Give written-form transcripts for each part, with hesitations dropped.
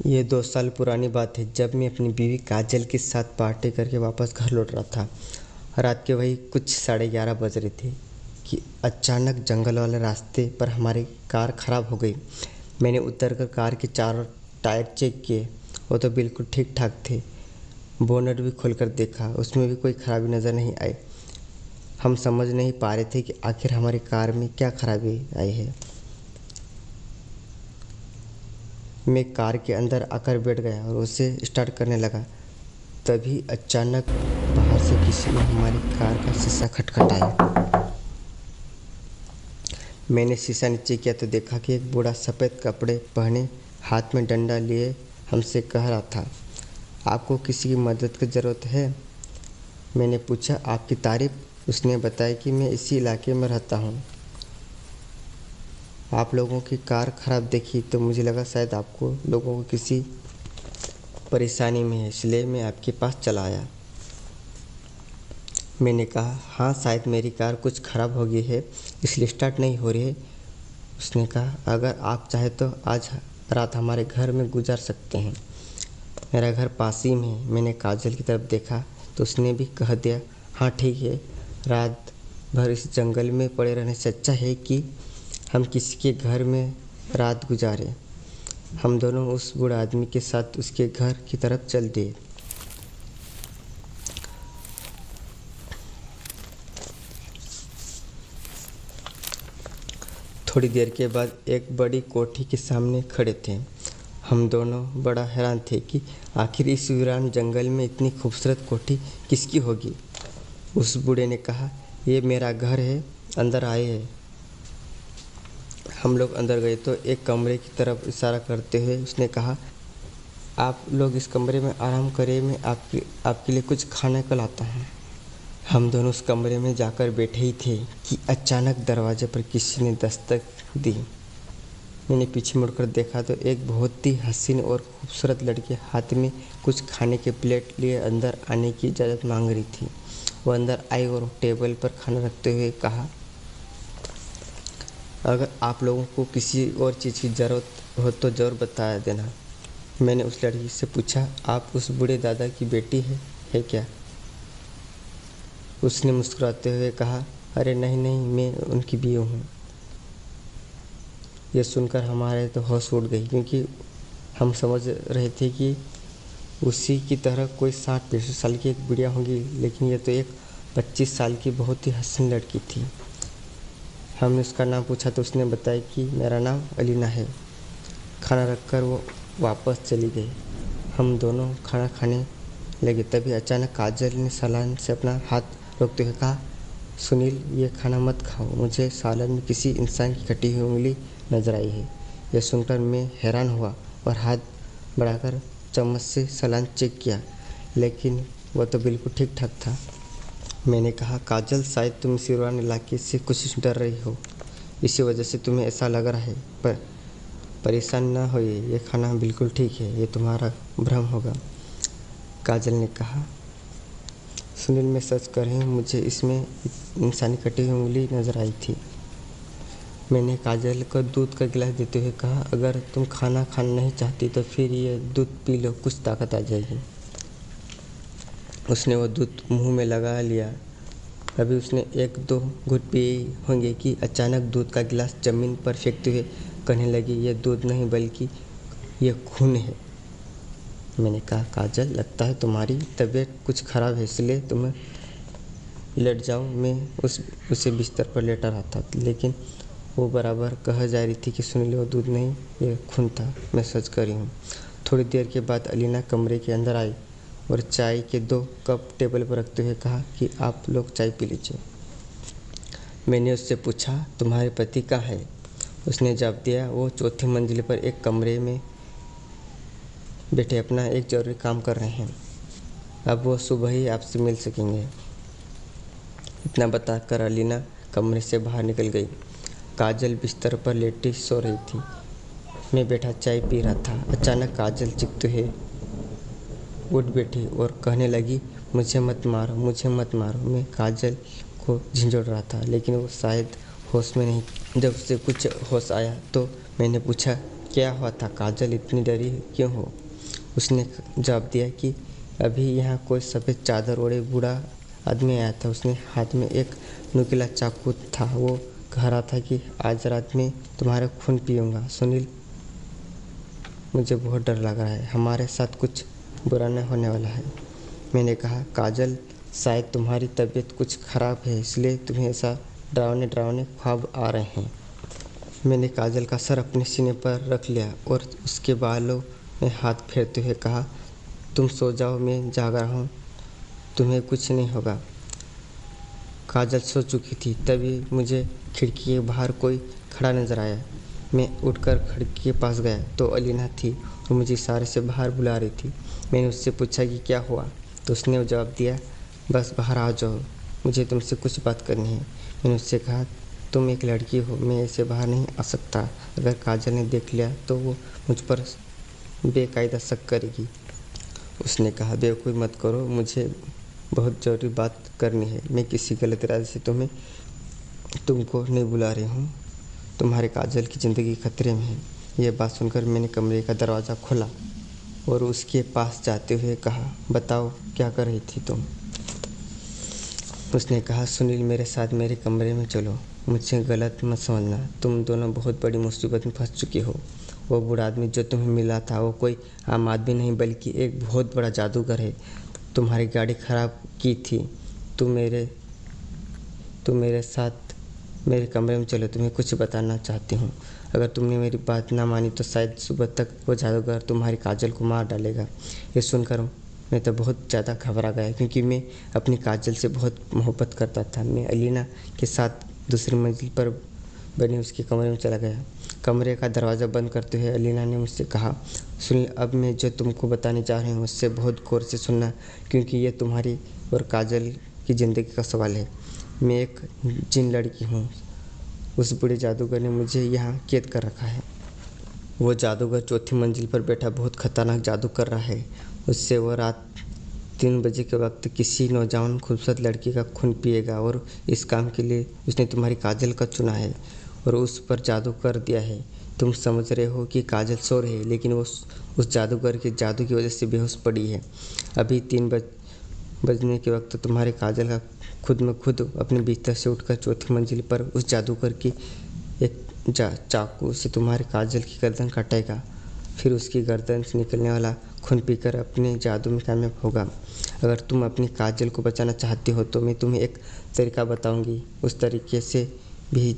ये 2 साल पुरानी बात है जब मैं अपनी बीवी काजल के साथ पार्टी करके वापस घर लौट रहा था। रात के वही कुछ 11:30 बज रहे थे कि अचानक जंगल वाले रास्ते पर हमारी कार खराब हो गई। मैंने उतरकर कार के चारों टायर चेक किए, वो तो बिल्कुल ठीक ठाक थे। बोनट भी खोलकर देखा, उसमें भी कोई खराबी नज़र नहीं आई। हम समझ नहीं पा रहे थे कि आखिर हमारी कार में क्या खराबी आई है। मैं कार के अंदर आकर बैठ गया और उसे स्टार्ट करने लगा। तभी अचानक बाहर से किसी ने हमारी कार का शीशा खटखटाया। मैंने शीशा नीचे किया तो देखा कि एक बूढ़ा सफ़ेद कपड़े पहने, हाथ में डंडा लिए हमसे कह रहा था, आपको किसी की मदद की ज़रूरत है? मैंने पूछा, आपकी तारीफ़? उसने बताया कि मैं इसी इलाके में रहता हूँ। आप लोगों की कार ख़राब देखी तो मुझे लगा शायद आपको लोगों को किसी परेशानी में है, इसलिए मैं आपके पास चला आया। मैंने कहा, हाँ शायद मेरी कार कुछ ख़राब हो गई है, इसलिए स्टार्ट नहीं हो रही है। उसने कहा, अगर आप चाहे तो आज रात हमारे घर में गुजार सकते हैं, मेरा घर पास ही में है। मैंने काजल की तरफ देखा तो उसने भी कह दिया, हाँ ठीक है, रात भर इस जंगल में पड़े रहने से अच्छा है कि हम किसी के घर में रात गुजारें। हम दोनों उस बूढ़े आदमी के साथ उसके घर की तरफ चल दिए। थोड़ी देर के बाद एक बड़ी कोठी के सामने खड़े थे। हम दोनों बड़ा हैरान थे कि आखिर इस वीरान जंगल में इतनी खूबसूरत कोठी किसकी होगी। उस बूढ़े ने कहा, ये मेरा घर है, अंदर आए हैं। हम लोग अंदर गए तो एक कमरे की तरफ इशारा करते हुए उसने कहा, आप लोग इस कमरे में आराम करें, मैं आपके लिए कुछ खाने को लाता हूँ। हम दोनों उस कमरे में जाकर बैठे ही थे कि अचानक दरवाजे पर किसी ने दस्तक दी। मैंने पीछे मुड़कर देखा तो एक बहुत ही हसीन और खूबसूरत लड़की हाथ में कुछ खाने के प्लेट लिए अंदर आने की इजाज़त मांग रही थी। वो अंदर आई और टेबल पर खाना रखते हुए कहा, अगर आप लोगों को किसी और चीज़ की ज़रूरत हो तो ज़रूर बता देना। मैंने उस लड़की से पूछा, आप उस बूढ़े दादा की बेटी है क्या? उसने मुस्कुराते हुए कहा, अरे नहीं नहीं, मैं उनकी बीवी हूँ। यह सुनकर हमारे तो होश उड़ गई, क्योंकि हम समझ रहे थे कि उसी की तरह कोई 60-65 साल की एक बुढ़िया होगी, लेकिन यह तो एक 25 साल की बहुत ही हसीन लड़की थी। हमने उसका नाम पूछा तो उसने बताया कि मेरा नाम अलीना है। खाना रखकर वो वापस चली गई। हम दोनों खाना खाने लगे। तभी अचानक काजल ने सालन से अपना हाथ रोकते हुए कहा, सुनील, ये खाना मत खाओ, मुझे सालन में किसी इंसान की कटी हुई उंगली नजर आई है। यह सुनकर मैं हैरान हुआ और हाथ बढ़ाकर चम्मच से सालन चेक किया, लेकिन वह तो बिल्कुल ठीक ठाक था। मैंने कहा, काजल, शायद तुम इस वीरान इलाके से कुछ डर रही हो, इसी वजह से तुम्हें ऐसा लग रहा है। पर परेशान न होइए, ये खाना बिल्कुल ठीक है, ये तुम्हारा भ्रम होगा। काजल ने कहा, सुनील, मैं सच कर रही हूँ, मुझे इसमें इंसानी कटी हुई उंगली नज़र आई थी। मैंने काजल को दूध का गिलास देते हुए कहा, अगर तुम खाना नहीं चाहती तो फिर ये दूध पी लो, कुछ ताकत आ जाएगी। उसने वो दूध मुंह में लगा लिया। अभी उसने 1-2 घूंट पिए होंगे कि अचानक दूध का गिलास ज़मीन पर फेंकते हुए कहने लगी, यह दूध नहीं बल्कि यह खून है। मैंने कहा, काजल, लगता है तुम्हारी तबीयत कुछ ख़राब है, इसलिए तुम लेट जाओ। मैं उसे बिस्तर पर लेटा रहा था, लेकिन वो बराबर कह जा रही थी कि सुनील, वो दूध नहीं, ये खून था, मैं सच कर रही हूँ। थोड़ी देर के बाद अलीना कमरे के अंदर आई और चाय के 2 कप टेबल पर रखते हुए कहा कि आप लोग चाय पी लीजिए। मैंने उससे पूछा, तुम्हारे पति कहाँ है? उसने जवाब दिया, वो 4थी मंजिल पर एक कमरे में बैठे अपना एक ज़रूरी काम कर रहे हैं। अब वो सुबह ही आपसे मिल सकेंगे। इतना बताकर अलीना कमरे से बाहर निकल गई। काजल बिस्तर पर लेटी सो रही थी। मैं बैठा चाय पी रहा था। अचानक काजल चीखते हुए उठ बैठी और कहने लगी, मुझे मत मारो, मुझे मत मारो। मैं काजल को झिंझोड़ रहा था, लेकिन वो शायद होश में नहीं। जब उसे कुछ होश आया तो मैंने पूछा, क्या हुआ था काजल, इतनी डरी क्यों हो? उसने जवाब दिया कि अभी यहाँ कोई सफ़ेद चादर ओढ़े बूढ़ा आदमी आया था। उसने हाथ में एक नुकीला चाकू था। वो कह रहा था कि आज रात में तुम्हारा खून पीऊँगा। सुनील, मुझे बहुत डर लग रहा है, हमारे साथ कुछ बुरा न होने वाला है। मैंने कहा, काजल, शायद तुम्हारी तबीयत कुछ ख़राब है, इसलिए तुम्हें ऐसा डरावने डरावने ख्वाब आ रहे हैं। मैंने काजल का सर अपने सीने पर रख लिया और उसके बालों में हाथ फेरते हुए कहा, तुम सो जाओ, मैं जाग रहा हूँ, तुम्हें कुछ नहीं होगा। काजल सो चुकी थी। तभी मुझे खिड़की के बाहर कोई खड़ा नजर आया। मैं उठकर खिड़की के पास गया तो अलीना थी और मुझे इशारे से बाहर बुला रही थी। मैंने उससे पूछा कि क्या हुआ, तो उसने जवाब दिया, बस बाहर आ जाओ, मुझे तुमसे कुछ बात करनी है। मैंने उससे कहा, तुम एक लड़की हो, मैं ऐसे बाहर नहीं आ सकता। अगर काजल ने देख लिया तो वो मुझ पर बेकायदा शक करेगी। उसने कहा, बेवकूफ़ी मत करो, मुझे बहुत ज़रूरी बात करनी है। मैं किसी गलत इरादे से तुमको नहीं बुला रही हूँ। तुम्हारे काजल की ज़िंदगी खतरे में है। यह बात सुनकर मैंने कमरे का दरवाज़ा खोला और उसके पास जाते हुए कहा, बताओ क्या कर रही थी तुम? उसने कहा, सुनील, मेरे साथ मेरे कमरे में चलो। मुझे गलत मत समझना, तुम दोनों बहुत बड़ी मुसीबत में फंस चुकी हो। वो बूढ़ा आदमी जो तुम्हें मिला था वो कोई आम आदमी नहीं बल्कि एक बहुत बड़ा जादूगर है। तुम्हारी गाड़ी खराब की थी। तुम मेरे साथ मेरे कमरे में चलो, तुम्हें कुछ बताना चाहती हूँ। अगर तुमने मेरी बात ना मानी तो शायद सुबह तक वो जादूगर तुम्हारी काजल को मार डालेगा। ये सुनकर मैं तो बहुत ज़्यादा घबरा गया, क्योंकि मैं अपनी काजल से बहुत मोहब्बत करता था। मैं अलीना के साथ दूसरी मंजिल पर बने उसके कमरे में चला गया। कमरे का दरवाज़ा बंद करते हुए अलीना ने मुझसे कहा, सुनील, अब मैं जो तुमको बताने जा रही हूँ उससे बहुत गौर से सुनना, क्योंकि ये तुम्हारी और काजल की ज़िंदगी का सवाल है। मैं एक जिन लड़की हूँ। उस बूढ़े जादूगर ने मुझे यहाँ कैद कर रखा है। वो जादूगर चौथी मंजिल पर बैठा बहुत खतरनाक जादू कर रहा है। उससे वो रात 3 बजे के वक्त किसी नौजवान खूबसूरत लड़की का खून पिएगा और इस काम के लिए उसने तुम्हारी काजल का चुना है और उस पर जादू कर दिया है। तुम समझ रहे हो कि काजल सो रही है, लेकिन वो उस जादूगर के जादू की वजह से बेहोश पड़ी है। अभी 3 बजने के वक्त तुम्हारे काजल का खुद में खुद अपने बिस्तर से उठकर चौथी मंजिल पर उस जादूगर की एक चाकू से तुम्हारे काजल की गर्दन काटेगा। फिर उसकी गर्दन से निकलने वाला खून पीकर अपने जादू में कामयाब होगा। अगर तुम अपनी काजल को बचाना चाहती हो तो मैं तुम्हें एक तरीका बताऊंगी। उस तरीके से भी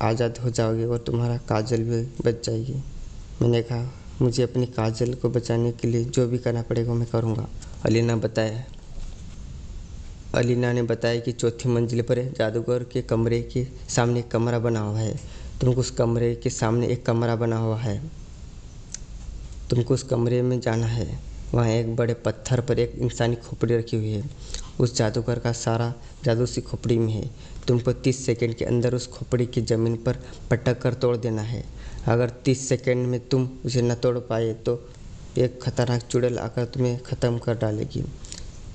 आज़ाद हो जाओगे और तुम्हारा काजल भी बच जाएगी। मैंने कहा, मुझे अपनी काजल को बचाने के लिए जो भी करना पड़ेगा मैं करूँगा। अलीना ने बताया कि चौथी मंजिल पर जादूगर के कमरे के सामने एक कमरा बना हुआ है। तुमको उस कमरे के सामने एक कमरा बना हुआ है, तुमको उस कमरे में जाना है। वहाँ एक बड़े पत्थर पर एक इंसानी खोपड़ी रखी हुई है। उस जादूगर का सारा जादू उसी खोपड़ी में है। तुमको 30 सेकंड के अंदर उस खोपड़ी की ज़मीन पर पटक कर तोड़ देना है। अगर 30 सेकंड में तुम उसे न तोड़ पाए तो एक खतरनाक चुड़ैल आकर तुम्हें ख़त्म कर डालेगी।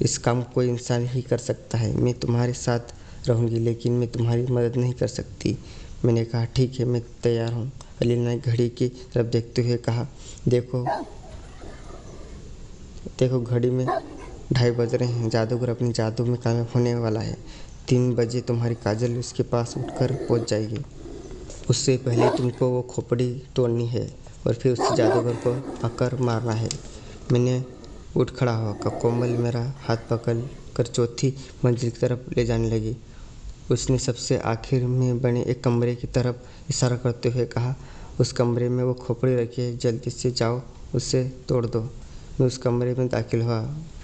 इस काम कोई इंसान ही कर सकता है। मैं तुम्हारे साथ रहूँगी, लेकिन मैं तुम्हारी मदद नहीं कर सकती। मैंने कहा, ठीक है, मैं तैयार हूँ। अलीना ने घड़ी की तरफ देखते हुए कहा, देखो घड़ी में 2:30 बज रहे हैं। जादूगर अपने जादू में कामयाब होने वाला है। 3 बजे तुम्हारी काजल उसके पास उठकर पहुँच जाएगी। उससे पहले तुमको वो खोपड़ी तोड़नी है और फिर उस जादूगर को आकर मारना है। मैंने उठ खड़ा हुआ। कोमल मेरा हाथ पकड़ कर चौथी मंजिल की तरफ ले जाने लगी। उसने सबसे आखिर में बने एक कमरे की तरफ इशारा करते हुए कहा, उस कमरे में वो खोपड़ी रखी है, जल्दी से जाओ, उसे तोड़ दो। मैं उस कमरे में दाखिल हुआ।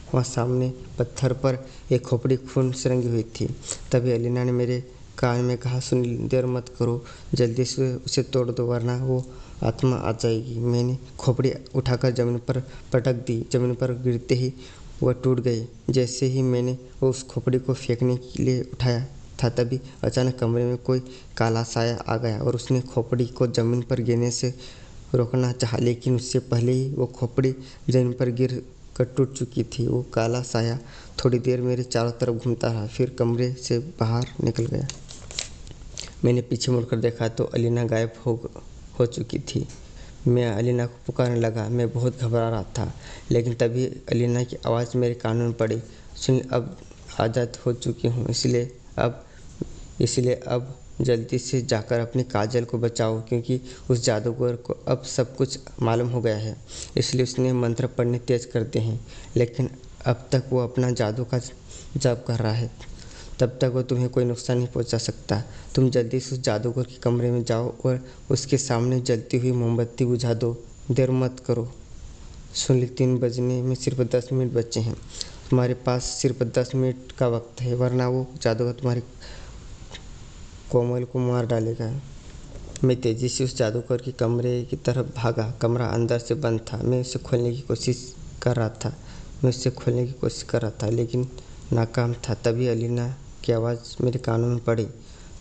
वहाँ सामने पत्थर पर एक खोपड़ी खून से रंगी हुई थी। तभी अलीना ने मेरे कान में कहा, सुनील, देर मत करो, जल्दी से उसे तोड़ दो वरना वो आत्मा आ जाएगी। मैंने खोपड़ी उठाकर ज़मीन पर पटक दी। ज़मीन पर गिरते ही वह टूट गई। जैसे ही मैंने उस खोपड़ी को फेंकने के लिए उठाया था, तभी अचानक कमरे में कोई काला साया आ गया और उसने खोपड़ी को ज़मीन पर गिरने से रोकना चाहा, लेकिन उससे पहले ही वो खोपड़ी ज़मीन पर गिर कर टूट चुकी थी। वो काला साया थोड़ी देर मेरे चारों तरफ घूमता रहा, फिर कमरे से बाहर निकल गया। मैंने पीछे मुड़कर देखा तो अलीना गायब हो चुकी थी। मैं अलीना को पुकारने लगा। मैं बहुत घबरा रहा था, लेकिन तभी अलीना की आवाज़ मेरे कानों में पड़ी। सुनील, अब आज़ाद हो चुकी हूँ, इसलिए अब जल्दी से जाकर अपनी काजल को बचाओ, क्योंकि उस जादूगर को अब सब कुछ मालूम हो गया है। इसलिए उसने मंत्र पढ़ने तेज करते हैं, लेकिन अब तक वो अपना जादू का जाप कर रहा है। तब तक वो तुम्हें कोई नुकसान नहीं पहुंचा सकता। तुम जल्दी से उस जादूगर के कमरे में जाओ और उसके सामने जलती हुई मोमबत्ती बुझा दो। देर मत करो। सुनील, 3 बजने में सिर्फ 10 मिनट बचे हैं। तुम्हारे पास सिर्फ 10 मिनट का वक्त है, वरना वो जादूगर तुम्हारी कोमल को मार डालेगा। मैं तेज़ी से उस जादूगर के कमरे की तरफ भागा। कमरा अंदर से बंद था। मैं उससे खोलने की कोशिश कर रहा था, लेकिन नाकाम था। तभी अलीना की आवाज़ मेरे कानों में पड़ी।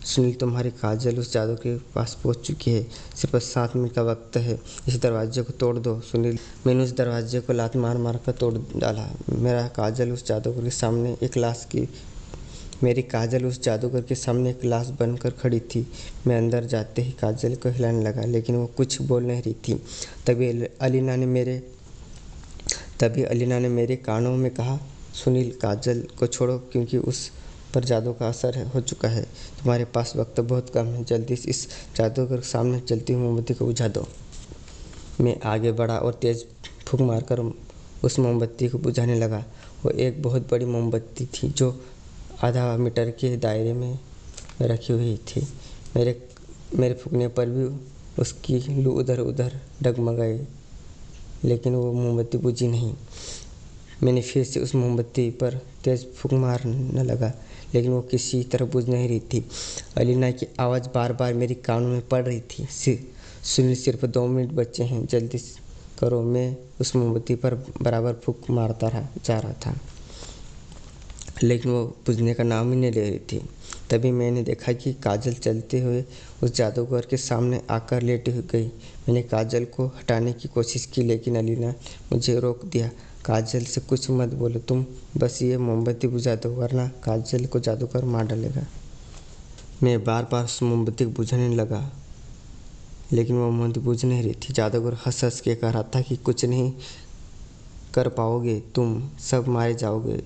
सुनील, तुम्हारी काजल उस जादू के पास पहुंच चुकी है। सिर्फ 7 मिनट का वक्त है। इस दरवाजे को तोड़ दो। सुनील, मैंने उस दरवाजे को लात मार कर तोड़ डाला। मेरी काजल उस जादूगर के सामने एक लाश बनकर खड़ी थी। मैं अंदर जाते ही काजल को हिलाने लगा, लेकिन वो कुछ बोल नहीं रही थी। तभी अलीना ने मेरे कानों में कहा, सुनील, काजल को छोड़ो, क्योंकि उस पर जादू का असर हो चुका है। तुम्हारे पास वक्त बहुत कम है। जल्दी से इस जादूगर के सामने जलती हुई मोमबत्ती को बुझा दो। मैं आगे बढ़ा और तेज फूंक मारकर उस मोमबत्ती को बुझाने लगा। वो एक बहुत बड़ी मोमबत्ती थी, जो आधा मीटर के दायरे में रखी हुई थी। मेरे फूंकने पर भी उसकी लू उधर उधर डगमगाई, लेकिन वो मोमबत्ती बुझी नहीं। मैंने फिर से उस मोमबत्ती पर तेज फूंक मारने लगा, लेकिन वो किसी तरह बुझ नहीं रही थी। अलीना की आवाज़ बार बार मेरे कानों में पड़ रही थी, सुनील, सिर्फ 2 मिनट बचे हैं, जल्दी करो। मैं उस मोमबत्ती पर बराबर फूंक मारता जा रहा था, लेकिन वो बुझने का नाम ही नहीं ले रही थी। तभी मैंने देखा कि काजल चलते हुए उस जादूगर के सामने आकर लेटी गई। मैंने काजल को हटाने की कोशिश की, लेकिन अलीना मुझे रोक दिया। काजल से कुछ मत बोलो, तुम बस ये मोमबत्ती बुझा दो, वरना काजल को जादूगर मार डालेगा। मैं बार बार उस मोमबत्ती को बुझाने लगा, लेकिन वो मोमबत्ती बुझ नहीं रही थी। जादूगर हंस हंस के कह रहा था कि कुछ नहीं कर पाओगे, तुम सब मारे जाओगे,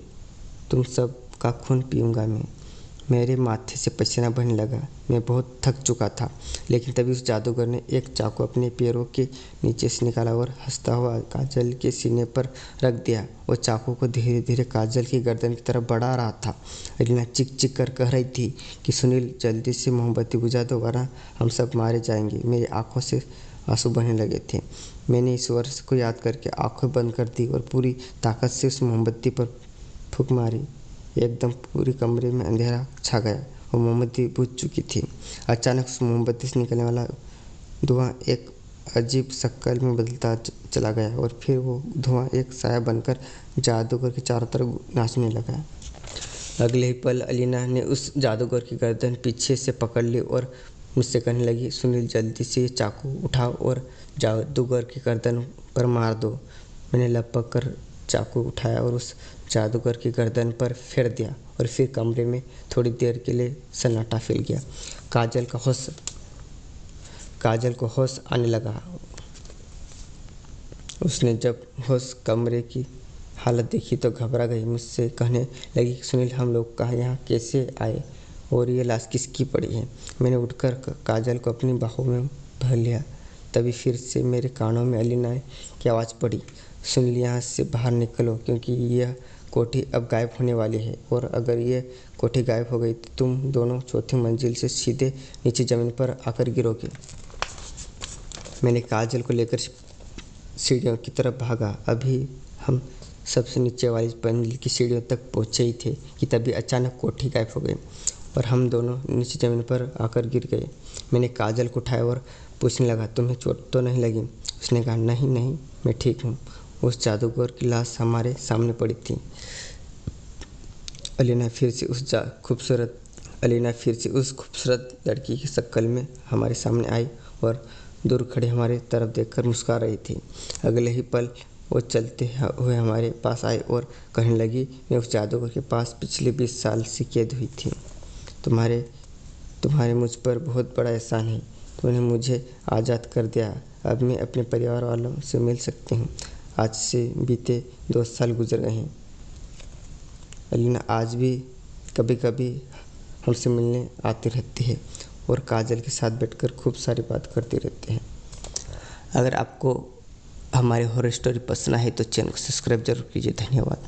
तुम सब का खून पीऊँगा मैं। मेरे माथे से पसीना बहने लगा। मैं बहुत थक चुका था, लेकिन तभी उस जादूगर ने एक चाकू अपने पैरों के नीचे से निकाला और हंसता हुआ काजल के सीने पर रख दिया। वो चाकू को धीरे धीरे काजल की गर्दन की तरफ बढ़ा रहा था। अलीना चिक चिक कर कह रही थी कि सुनील, जल्दी से मोमबत्ती बुझा दो, वरना हम सब मारे जाएंगे। मेरी आंखों से आंसू बहने लगे थे। मैंने ईश्वर को याद करके आंखें बंद कर दी और पूरी ताकत से उस मोमबत्ती पर फूंक मारी। एकदम पूरे कमरे में अंधेरा छा गया और मोमबत्ती बुझ चुकी थी। अचानक उस मोमबत्ती से निकलने वाला धुआं एक अजीब शक्ल में बदलता चला गया और फिर वो धुआं एक साया बनकर जादूगर के चारों तरफ नाचने लगा। अगले ही पल अलीना ने उस जादूगर की गर्दन पीछे से पकड़ ली और मुझसे कहने लगी, सुनील, जल्दी से ये चाकू उठाओ और जादूगर की गर्दन पर मार दो। मैंने लपक कर चाकू उठाया और उस जादूगर की गर्दन पर फेर दिया और फिर कमरे में थोड़ी देर के लिए सन्नाटा फैल गया। काजल को होश आने लगा। उसने जब होश कमरे की हालत देखी तो घबरा गई। मुझसे कहने लगी, सुनील, हम लोग कहाँ यहाँ कैसे आए और ये लाश किसकी पड़ी है। मैंने उठकर काजल को अपनी बाहों में भर लिया। तभी फिर से मेरे कानों में अलीना की आवाज़ पड़ी, सुनील, यहाँ से बाहर निकलो, क्योंकि यह कोठी अब गायब होने वाली है, और अगर ये कोठी गायब हो गई तो तुम दोनों 4थी मंजिल से सीधे नीचे ज़मीन पर आकर गिरोगे। मैंने काजल को लेकर सीढ़ियों की तरफ भागा। अभी हम सबसे नीचे वाली मंजिल की सीढ़ियों तक पहुँचे ही थे कि तभी अचानक कोठी गायब हो गई और हम दोनों नीचे ज़मीन पर आकर गिर गए। मैंने काजल को उठाया और पूछने लगा, तुम्हें चोट तो नहीं लगी? उसने कहा, नहीं नहीं, मैं ठीक हूँ। उस जादूगर की लाश हमारे सामने पड़ी थी। अलीना फिर से उस खूबसूरत लड़की की शक्ल में हमारे सामने आई और दूर खड़े हमारे तरफ देखकर मुस्कुरा रही थी। अगले ही पल वो चलते हुए हमारे पास आई और कहने लगी, मैं उस जादूगर के पास पिछले 20 साल से कैद हुई थी। तुम्हारे मुझ पर बहुत बड़ा एहसान है। तुमने मुझे आज़ाद कर दिया। अब मैं अपने परिवार वालों से मिल सकती हूँ। आज से बीते 2 साल गुजर गए हैं। अलीना आज भी कभी कभी हमसे मिलने आती रहती है और काजल के साथ बैठकर खूब सारी बात करती रहती है। अगर आपको हमारी हॉरर स्टोरी पसंद आए तो चैनल को सब्सक्राइब जरूर कीजिए। धन्यवाद।